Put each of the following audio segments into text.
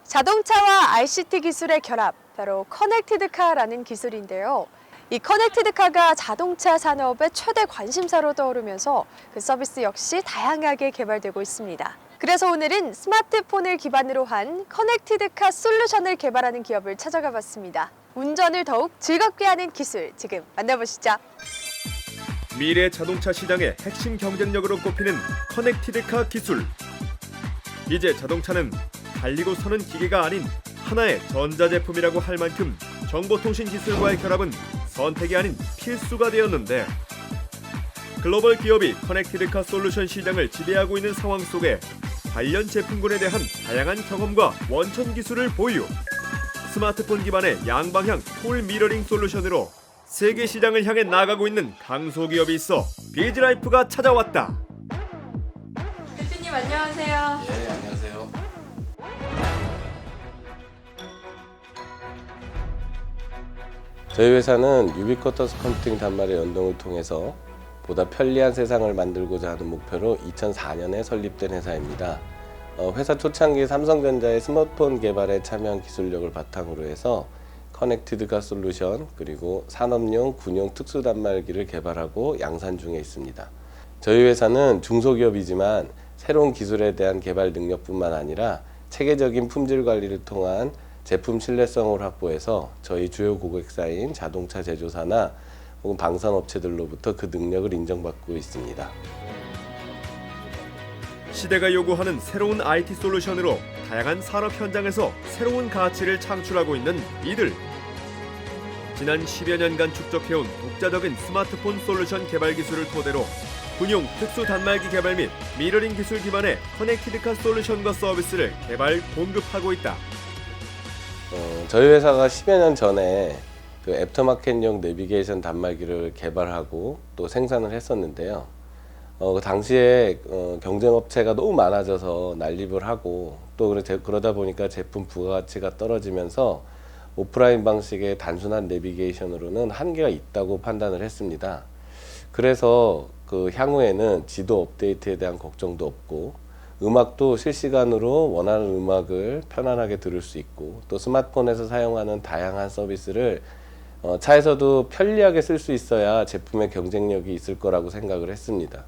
자동차와 ICT 기술의 결합, 바로 커넥티드카라는 기술인데요. 이 커넥티드카가 자동차 산업의 최대 관심사로 떠오르면서 그 서비스 역시 다양하게 개발되고 있습니다. 그래서 오늘은 스마트폰을 기반으로 한 커넥티드카 솔루션을 개발하는 기업을 찾아가 봤습니다. 운전을 더욱 즐겁게 하는 기술, 지금 만나보시죠. 미래 자동차 시장의 핵심 경쟁력으로 꼽히는 커넥티드카 기술. 이제 자동차는 달리고 서는 기계가 아닌 하나의 전자제품이라고 할 만큼 정보통신 기술과의 결합은 선택이 아닌 필수가 되었는데, 글로벌 기업이 커넥티드카 솔루션 시장을 지배하고 있는 상황 속에 관련 제품군에 대한 다양한 경험과 원천 기술을 보유, 스마트폰 기반의 양방향 톨 미러링 솔루션으로 세계 시장을 향해 나가고 있는 강소기업이 있어 비즈라이프가 찾아왔다. 대표님 안녕하세요. 네, 안녕하세요. 저희 회사는 유비쿼터스 컴퓨팅 단말의 연동을 통해서 보다 편리한 세상을 만들고자 하는 목표로 2004년에 설립된 회사입니다. 회사 초창기 삼성전자의 스마트폰 개발에 참여한 기술력을 바탕으로 해서 커넥티드카 솔루션 그리고 산업용 군용 특수 단말기를 개발하고 양산 중에 있습니다. 저희 회사는 중소기업이지만 새로운 기술에 대한 개발 능력뿐만 아니라 체계적인 품질 관리를 통한 제품 신뢰성을 확보해서 저희 주요 고객사인 자동차 제조사나 혹은 방산업체들로부터 그 능력을 인정받고 있습니다. 시대가 요구하는 새로운 IT 솔루션으로 다양한 산업 현장에서 새로운 가치를 창출하고 있는 이들. 지난 10여 년간 축적해온 독자적인 스마트폰 솔루션 개발 기술을 토대로 군용 특수 단말기 개발 및 미러링 기술 기반의 커넥티드카 솔루션과 서비스를 개발, 공급하고 있다. 저희 회사가 10여 년 전에 그 애프터마켓용 내비게이션 단말기를 개발하고 또 생산을 했었는데요. 그 당시에 경쟁업체가 너무 많아져서 난립을 하고 또 그러다 보니까 제품 부가가치가 떨어지면서 오프라인 방식의 단순한 내비게이션으로는 한계가 있다고 판단을 했습니다. 그래서 그 향후에는 지도 업데이트에 대한 걱정도 없고 음악도 실시간으로 원하는 음악을 편안하게 들을 수 있고 또 스마트폰에서 사용하는 다양한 서비스를 차에서도 편리하게 쓸 수 있어야 제품의 경쟁력이 있을 거라고 생각을 했습니다.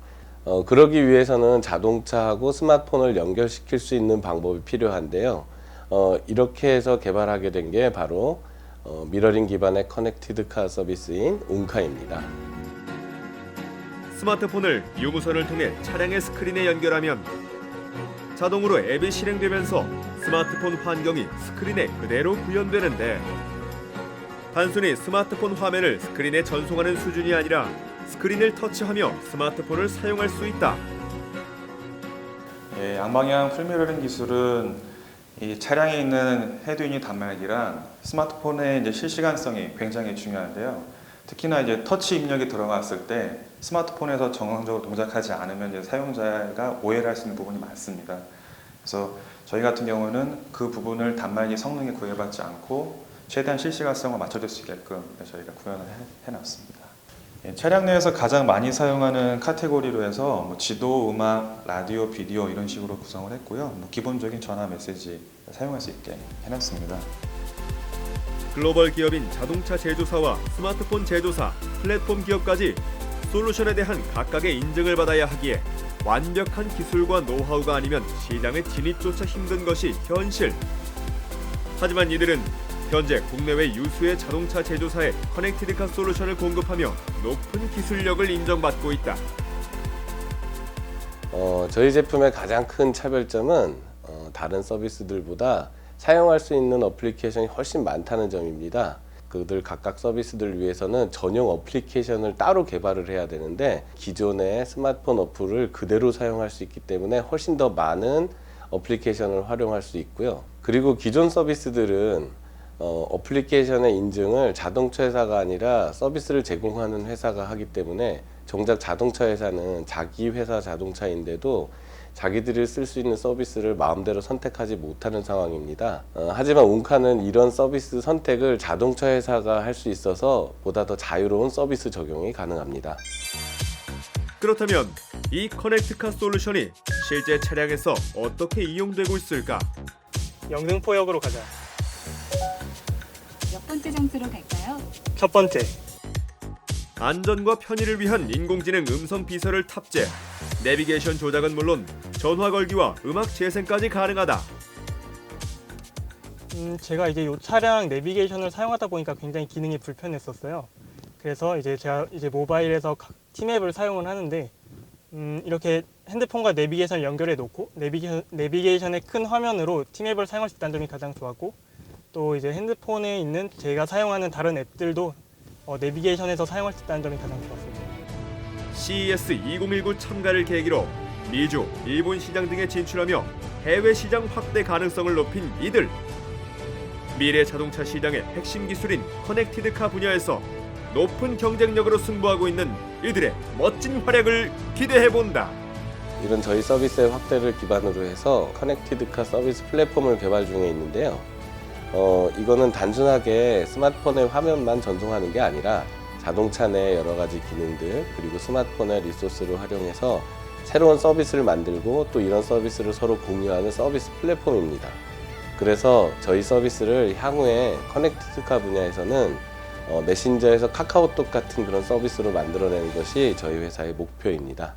그러기 위해서는 자동차하고 스마트폰을 연결시킬 수 있는 방법이 필요한데요. 이렇게 해서 개발하게 된 게 바로 미러링 기반의 커넥티드카 서비스인 운카입니다. 스마트폰을 유무선을 통해 차량의 스크린에 연결하면 자동으로 앱이 실행되면서 스마트폰 환경이 스크린에 그대로 구현되는데, 단순히 스마트폰 화면을 스크린에 전송하는 수준이 아니라 스크린을 터치하며 스마트폰을 사용할 수 있다. 예, 양방향 풀미러링 기술은 이 차량에 있는 헤드유닛 단말기랑 스마트폰의 이제 실시간성이 굉장히 중요한데요. 특히나 이제 터치 입력이 들어갔을 때 스마트폰에서 정상적으로 동작하지 않으면 이제 사용자가 오해를 할 수 있는 부분이 많습니다. 그래서 저희 같은 경우는 그 부분을 단말기 성능에 구애받지 않고 최대한 실시간성을 맞춰줄 수 있게끔 저희가 구현을 해놨습니다. 예, 차량 내에서 가장 많이 사용하는 카테고리로 해서 지도, 음악, 라디오, 비디오 이런 식으로 구성을 했고요. 기본적인 전화 메시지 사용할 수 있게 해놨습니다. 글로벌 기업인 자동차 제조사와 스마트폰 제조사, 플랫폼 기업까지 솔루션에 대한 각각의 인증을 받아야 하기에 완벽한 기술과 노하우가 아니면 시장의 진입조차 힘든 것이 현실. 하지만 이들은 현재 국내외 유수의 자동차 제조사에 커넥티드카 솔루션을 공급하며 높은 기술력을 인정받고 있다. 저희 제품의 가장 큰 차별점은 다른 서비스들보다 사용할 수 있는 어플리케이션이 훨씬 많다는 점입니다. 그들 각각 서비스들을 위해서는 전용 어플리케이션을 따로 개발을 해야 되는데 기존의 스마트폰 어플을 그대로 사용할 수 있기 때문에 훨씬 더 많은 어플리케이션을 활용할 수 있고요. 그리고 기존 서비스들은 어플리케이션의 인증을 자동차 회사가 아니라 서비스를 제공하는 회사가 하기 때문에 정작 자동차 회사는 자기 회사 자동차인데도 자기들이 쓸 수 있는 서비스를 마음대로 선택하지 못하는 상황입니다. 하지만 운카는 이런 서비스 선택을 자동차 회사가 할 수 있어서 보다 더 자유로운 서비스 적용이 가능합니다. 그렇다면 이 커넥티카 솔루션이 실제 차량에서 어떻게 이용되고 있을까? 영등포역으로 가자. 몇 번째 장소로 갈까요? 첫 번째. 안전과 편의를 위한 인공지능 음성 비서를 탑재. 내비게이션 조작은 물론 전화 걸기와 음악 재생까지 가능하다. 제가 이제 이 차량 내비게이션을 사용하다 보니까 굉장히 기능이 불편했었어요. 그래서 이제 제가 이제 모바일에서 티맵을 사용을 하는데 이렇게 핸드폰과 내비게이션을 연결해 놓고 내비게이션의 큰 화면으로 티맵을 사용할 수 있다는 점이 가장 좋았고, 또 이제 핸드폰에 있는 제가 사용하는 다른 앱들도 내비게이션에서 사용할 수 있다는 점이 가장 좋았습니다. CES 2019 참가를 계기로 미주, 일본 시장 등에 진출하며 해외 시장 확대 가능성을 높인 이들. 미래 자동차 시장의 핵심 기술인 커넥티드카 분야에서 높은 경쟁력으로 승부하고 있는 이들의 멋진 활약을 기대해본다. 이런 저희 서비스의 확대를 기반으로 해서 커넥티드카 서비스 플랫폼을 개발 중에 있는데요. 이거는 단순하게 스마트폰의 화면만 전송하는 게 아니라 자동차 내 여러 가지 기능들 그리고 스마트폰의 리소스를 활용해서 새로운 서비스를 만들고 또 이런 서비스를 서로 공유하는 서비스 플랫폼입니다. 그래서 저희 서비스를 향후에 커넥티드카 분야에서는 메신저에서 카카오톡 같은 그런 서비스로 만들어내는 것이 저희 회사의 목표입니다.